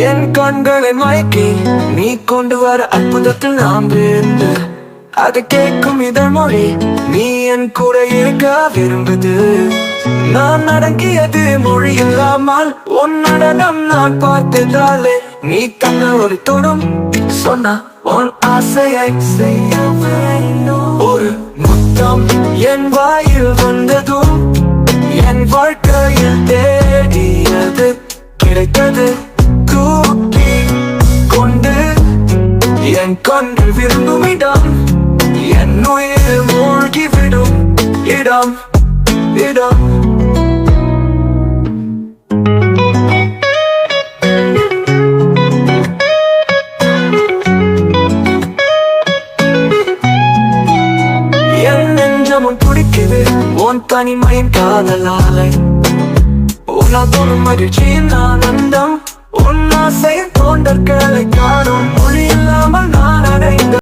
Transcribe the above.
என் கண்களை மயக்கி நீ கொண்டு வர அற்புதத்தில் நாம் விருந்து அது கேட்கும் இதழ் மொழி நீ என் கூட இருக்க விரும்புது. நான் அடங்கியது மொழி இல்லாமல் உன் நடனம் நான் பார்த்ததாலே நீ தந்த ஒரு தொடும் சொன்னா உன் ஆசையை செய்ய ஒரு முத்தம் என் வாயில் வந்ததும் என் வாழ்க்கையில் தேடியது கிடைத்தது. தூக்கி கொண்டு என் கண்கள் விரும்பும் இடம் என் உயிர் மூழ்கிவிடும் இடம் இடம். என் நெஞ்சமும் துடிக்குது உன் தனிமையின் காதலாலை உனதொரு மகிழ்ச்சியின் ஆனந்தம் உன் ஆசை தோண்டற்களை